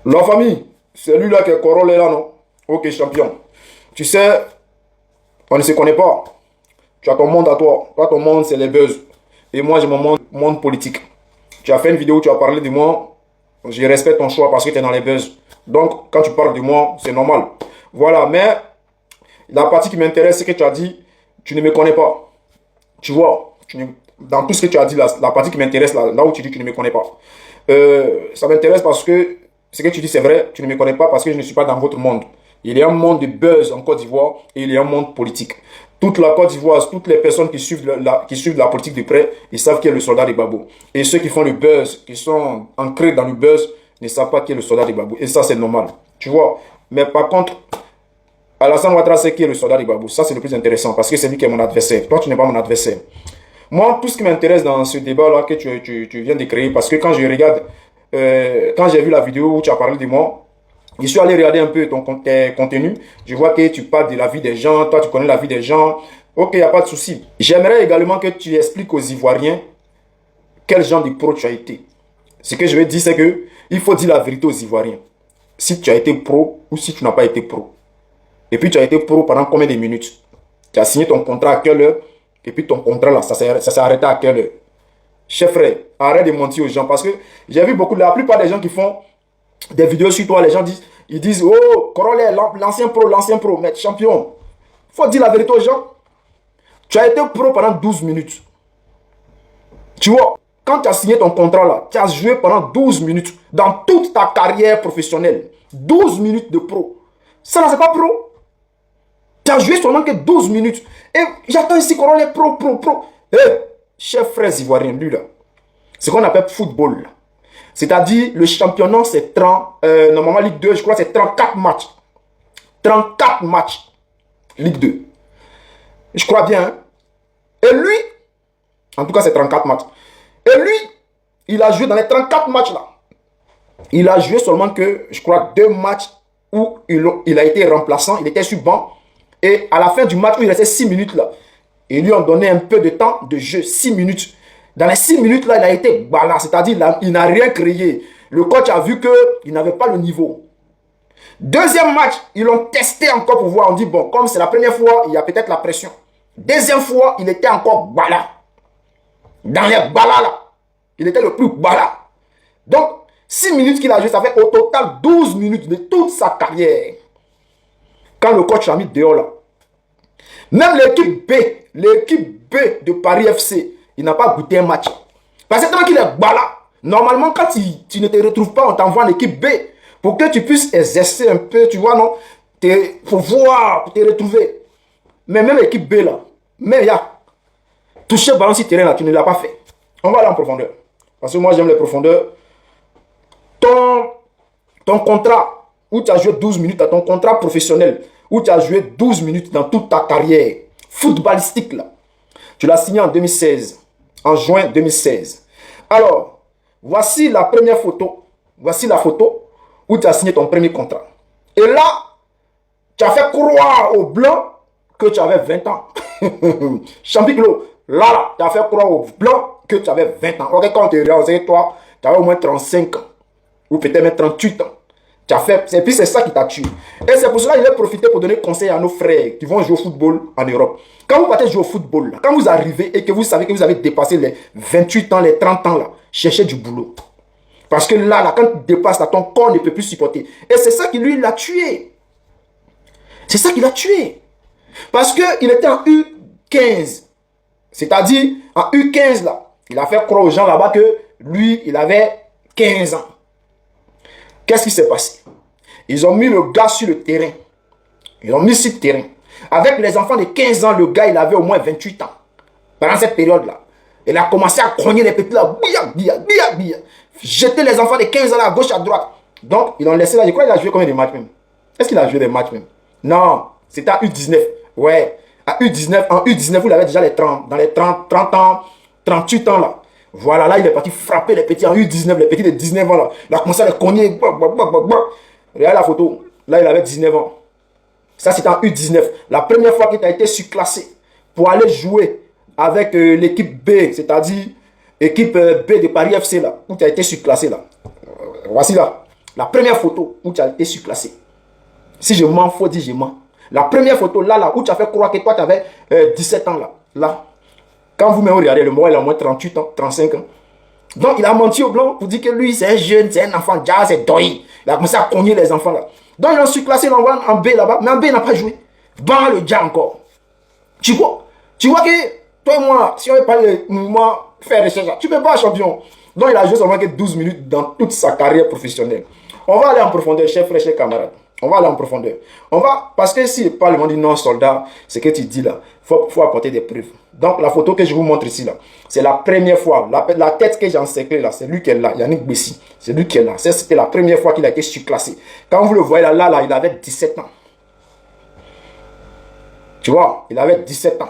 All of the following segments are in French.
La famille, c'est lui là qui est Corolle là, non? Ok, champion. Tu sais, on ne se connaît pas. Tu as ton monde à toi. Toi, ton monde, c'est les buzz. Et moi, j'ai mon monde politique. Tu as fait une vidéo où tu as parlé de moi. Je respecte ton choix parce que tu es dans les buzz. Donc, quand tu parles de moi, c'est normal. Voilà, mais la partie qui m'intéresse, c'est que tu as dit, tu ne me connais pas. Tu vois, dans tout ce que tu as dit, la partie qui m'intéresse, là où tu dis, tu ne me connais pas. Ça m'intéresse parce que ce que tu dis, c'est vrai, tu ne me connais pas parce que je ne suis pas dans votre monde. Il y a un monde de buzz en Côte d'Ivoire et il y a un monde politique. Toute la Côte d'Ivoire, toutes les personnes qui suivent la politique de près, ils savent qui est le soldat de Gbagbo. Et ceux qui font le buzz, qui sont ancrés dans le buzz, ne savent pas qui est le soldat de Gbagbo. Et ça, c'est normal. Tu vois. Mais par contre, Alassane Ouattara sait qui est le soldat de Gbagbo. Ça, c'est le plus intéressant parce que c'est lui qui est mon adversaire. Toi, tu n'es pas mon adversaire. Moi, tout ce qui m'intéresse dans ce débat-là que tu viens de créer, parce que quand je regarde, quand j'ai vu la vidéo où tu as parlé de moi, je suis allé regarder un peu tes contenus. Je vois que tu parles de la vie des gens. Toi, tu connais la vie des gens. Ok, il n'y a pas de souci. J'aimerais également que tu expliques aux Ivoiriens quel genre de pro tu as été. Ce que je veux dire, c'est que il faut dire la vérité aux Ivoiriens. Si tu as été pro ou si tu n'as pas été pro. Et puis, tu as été pro pendant combien de minutes? Tu as signé ton contrat à quelle heure? Et puis, ton contrat, là, ça s'est arrêté à quelle heure? Chef frère, arrête de mentir aux gens. Parce que j'ai vu la plupart des gens qui font des vidéos sur toi, les gens disent, oh, Corolle, l'ancien pro, mais champion. Faut dire la vérité aux gens. Tu as été pro pendant 12 minutes. Tu vois, quand tu as signé ton contrat là, tu as joué pendant 12 minutes dans toute ta carrière professionnelle. 12 minutes de pro. Ça là, c'est pas pro. Tu as joué seulement que 12 minutes. Et j'attends ici Corolle pro. Eh, chef frère ivoirien, lui là, c'est ce qu'on appelle football là. C'est-à-dire, le championnat, c'est 30... normalement, Ligue 2, je crois, c'est 34 matchs. 34 matchs. Ligue 2. Je crois bien. Hein? Et lui, en tout cas, c'est 34 matchs. Et lui, il a joué dans les 34 matchs là. Il a joué seulement que, je crois, 2 matchs où il a été remplaçant. Il était sur banc. Et à la fin du match où il restait 6 minutes là, ils lui ont donné un peu de temps de jeu. 6 minutes. Dans les 6 minutes, là, il a été balade, c'est-à-dire il n'a rien créé. Le coach a vu qu'il n'avait pas le niveau. Deuxième match, ils l'ont testé encore pour voir. On dit, bon, comme c'est la première fois, il y a peut-être la pression. Deuxième fois, il était encore balade. Dans les balas, là, il était le plus balade. Donc, 6 minutes qu'il a joué, ça fait au total 12 minutes de toute sa carrière. Quand le coach l'a mis dehors, là, même l'équipe B de Paris FC, il n'a pas goûté un match. Parce que tant qu'il est balade, normalement, quand tu ne te retrouves pas, on t'envoie en équipe B pour que tu puisses exercer un peu, tu vois, non? Pour voir, pour te retrouver. Mais même l'équipe B, là, mais il y a touché le ballon sur terrain, là, tu ne l'as pas fait. On va aller en profondeur. Parce que moi, j'aime les profondeurs. Ton contrat, où tu as joué 12 minutes, à ton contrat professionnel, où tu as joué 12 minutes dans toute ta carrière footballistique, là, tu l'as signé en 2016. En juin 2016. Alors, voici la première photo. Voici la photo où tu as signé ton premier contrat. Et là, tu as fait croire aux Blancs que tu avais 20 ans. Champiglo, là, tu as fait croire aux Blancs que tu avais 20 ans. Ok, quand tu es réalisé, toi, tu avais au moins 35 ans. Ou peut-être même 38 ans. Tu as fait, et puis c'est ça qui t'a tué. Et c'est pour cela qu'il a profité pour donner conseil à nos frères qui vont jouer au football en Europe. Quand vous partez jouer au football, là, quand vous arrivez et que vous savez que vous avez dépassé les 28 ans, les 30 ans, là, cherchez du boulot. Parce que là, quand tu dépasses, là, ton corps ne peut plus supporter. Et c'est ça qui lui l'a tué. C'est ça qui l'a tué. Parce qu'il était en U15. C'est-à-dire, en U15, là, il a fait croire aux gens là-bas que lui, il avait 15 ans. Qu'est-ce qui s'est passé? Ils ont mis le gars sur le terrain. Ils l'ont mis sur le terrain. Avec les enfants de 15 ans, le gars, il avait au moins 28 ans. Pendant cette période-là. Il a commencé à cogner les petits là. Bia. Jeter les enfants de 15 ans là, à gauche, à droite. Donc, ils l'ont laissé là. Je crois qu'il a joué combien de matchs même? Est-ce qu'il a joué des matchs même? Non, c'était à U19. Ouais. À U19, en U19, vous l'avez déjà les 30. Dans les 30 ans, 38 ans là. Voilà, là, il est parti frapper les petits en U19, les petits de 19 ans là. Il a commencé à les cogner. Regardez la photo. Là, il avait 19 ans. Ça, c'était en U19. La première fois qu'il a été surclassé pour aller jouer avec l'équipe B, c'est-à-dire équipe B de Paris FC là, où tu as été surclassé là. Voici là. La première photo où tu as été surclassé. Si je mens, faut dire je mens. La première photo, là, où tu as fait croire que toi, tu avais 17 ans, là. Quand vous me regardez, le mois, il a au moins 38 ans, 35 ans. Donc, il a menti au blanc pour dire que lui, c'est un jeune, c'est un enfant, déjà, c'est doi. Il a commencé à cogner les enfants, là. Donc, ils l'ont surclassé, ils l'envoient en B, là-bas. Mais en B, il n'a pas joué. Ban le dia encore. Tu vois que, toi et moi, si on veut parler de mouvement, faire des choses, tu ne peux pas, champion. Donc, il a joué seulement que 12 minutes dans toute sa carrière professionnelle. On va aller en profondeur, chers frères, chers camarades. On va aller en profondeur. Parce que si le Parlement dit non soldat, ce que tu dis là, faut apporter des preuves. Donc la photo que je vous montre ici là, c'est la première fois. La tête que j'ai encerclée là, c'est lui qui est là, Yannick Bessi. C'est lui qui est là. C'était la première fois qu'il a été surclassé. Quand vous le voyez là, il avait 17 ans. Tu vois, il avait 17 ans.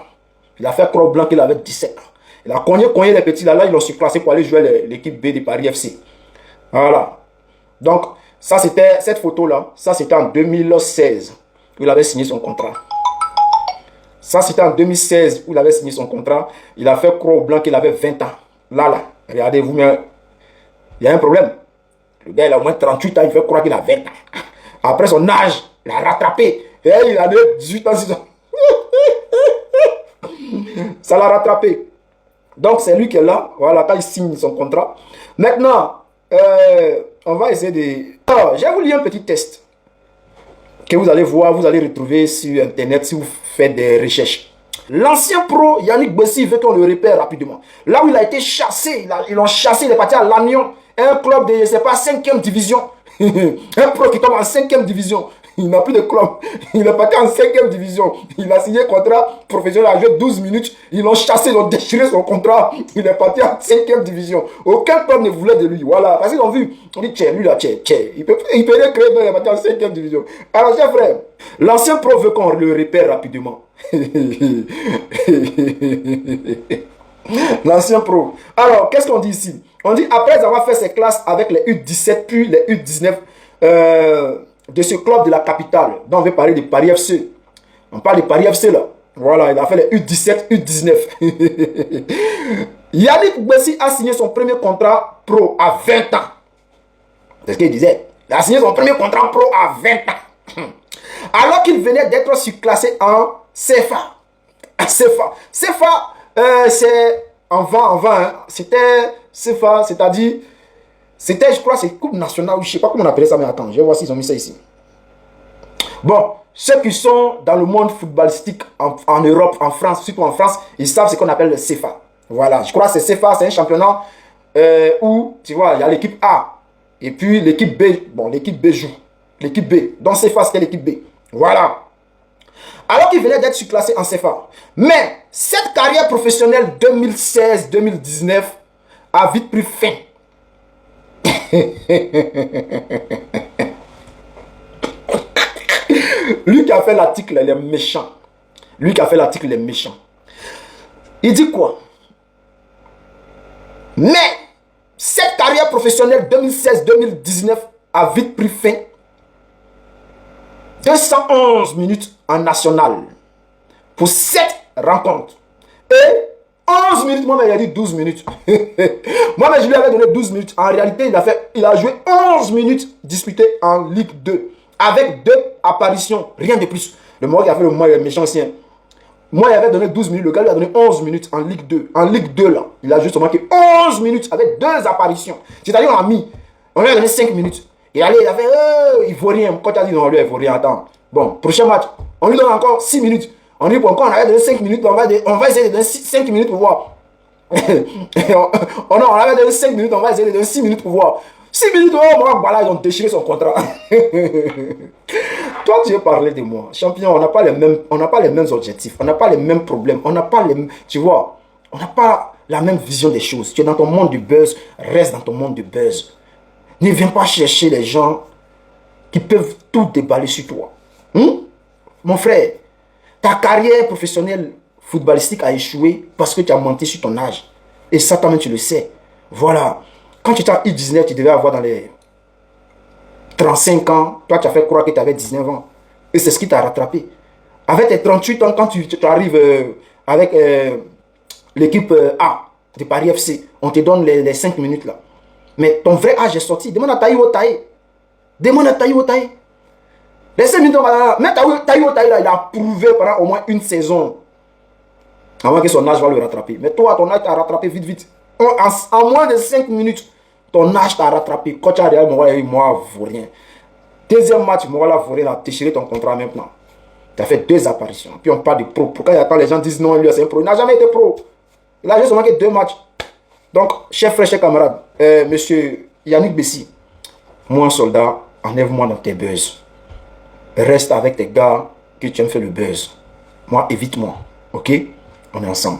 Il a fait croix blanc qu'il avait 17 ans. Il a cogné les petits là, ils l'ont surclassé pour aller jouer l'équipe B de Paris FC. Voilà. Donc, ça c'était, cette photo-là, ça c'était en 2016 où il avait signé son contrat. Ça c'était en 2016 où il avait signé son contrat. Il a fait croix blanc qu'il avait 20 ans. Là, regardez-vous, mais il y a un problème. Le gars, il a au moins 38 ans, il fait croire qu'il a 20 ans. Après son âge, il a rattrapé. Et il a 18 ans, 6 ans. Ça l'a rattrapé. Donc, c'est lui qui est là. Voilà, quand il signe son contrat. Maintenant, on va essayer de... Alors, je vais vous lire un petit test que vous allez voir, vous allez retrouver sur Internet si vous faites des recherches. L'ancien pro Yannick Bessi veut qu'on le repère rapidement. Là où il a été chassé, ils l'ont chassé, il est parti à Lannion, un club de, je ne sais pas, 5e division. Un pro qui tombe en 5e division. Il n'a plus de club. Il est parti en 5e division. Il a signé un contrat professionnel, il a joué 12 minutes. Ils l'ont chassé, ils ont déchiré son contrat. Il est parti en 5e division. Aucun club ne voulait de lui. Voilà. Parce qu'ils ont vu. On dit, tiens, lui là, tiens. Il peut rien créer, mais il est parti en 5e division. Alors, chers frères, l'ancien pro veut qu'on le repère rapidement. L'ancien pro. Alors, qu'est-ce qu'on dit ici? On dit, après avoir fait ses classes avec les U17 puis les U19 de ce club de la capitale, dont on veut parler de Paris FC. On parle de Paris FC là. Voilà, il a fait les U17, U19. Yannick Bessi a signé son premier contrat pro à 20 ans. C'est ce qu'il disait. Il a signé son premier contrat pro à 20 ans. Alors qu'il venait d'être surclassé en CFA. CFA, c'est en 20, hein. C'était CFA, c'est-à-dire, c'était, je crois, c'est Coupe nationale, je ne sais pas comment on appelait ça, mais attends, je vais voir s'ils ont mis ça ici. Bon, ceux qui sont dans le monde footballistique en Europe, en France, surtout en France, ils savent ce qu'on appelle le CFA. Voilà, je crois que c'est CFA, c'est un championnat où, tu vois, il y a l'équipe A, et puis l'équipe B, bon, l'équipe B joue. L'équipe B, dans CFA, c'était l'équipe B. Voilà. Alors qu'il venait d'être surclassé en CFA. Mais cette carrière professionnelle 2016-2019 a vite pris fin. Lui qui a fait l'article, il est méchant. Lui qui a fait l'article, il est méchant. Il dit quoi? Mais cette carrière professionnelle 2016-2019 a vite pris fin. 211 minutes en national pour 7 rencontres. Et 11 minutes, moi, il a dit 12 minutes. Moi, je lui avais donné 12 minutes. En réalité, il a joué 11 minutes disputées en Ligue 2. Avec 2 apparitions, rien de plus. Le mot qui a fait le mois, il est méchant aussi. Moi, il avait donné 12 minutes. Le gars lui a donné 11 minutes en Ligue 2. En Ligue 2, là, il a juste marqué 11 minutes avec 2 apparitions. C'est-à-dire, on lui a donné 5 minutes. Et allez, il a fait, il vaut rien. Quand tu as dit non, lui, il vaut rien. Attends. Bon, prochain match, on lui donne encore 6 minutes. On dit, pourquoi on avait donné 5 minutes, on va essayer de donner 5 minutes pour voir. On avait donné 5 minutes, on va essayer de donner 6 minutes pour voir. 6 minutes, oh, moi, voilà, ils ont déchiré son contrat. Toi, tu veux parler de moi. Champion, on n'a pas les mêmes objectifs, on n'a pas les mêmes problèmes, on n'a pas les... Tu vois, on n'a pas la même vision des choses. Tu es dans ton monde du buzz, reste dans ton monde du buzz. Ne viens pas chercher les gens qui peuvent tout déballer sur toi. Mon frère, ta carrière professionnelle footballistique a échoué parce que tu as menti sur ton âge. Et ça, toi-même, tu le sais. Voilà. Quand tu étais en U19, tu devais avoir dans les 35 ans. Toi, tu as fait croire que tu avais 19 ans. Et c'est ce qui t'a rattrapé. Avec tes 38 ans, quand tu arrives avec l'équipe A de Paris FC, on te donne les 5 minutes là. Mais ton vrai âge est sorti. Demande à Taïwo Taï. Demande à Taïwo Taï. Laissez minutes, mais Taïwo Taï, il a prouvé pendant au moins une saison avant que son âge va le rattraper. Mais toi, ton âge t'a rattrapé vite, vite. En moins de 5 minutes, ton âge t'a rattrapé. Quand tu as regardé, moi, vaurien. Deuxième match, moi, là, vaurien, a déchiré ton contrat maintenant. Tu as fait 2 apparitions. Puis on parle de pro. Pourquoi les gens disent non, lui, c'est un pro? Il n'a jamais été pro. Il a juste manqué 2 matchs. Donc, chers frères, chers camarades, monsieur Yannick Bessi, moi, soldat, enlève-moi dans tes buzz. Reste avec tes gars que tu aimes faire le buzz. Moi, évite-moi. Ok? On est ensemble.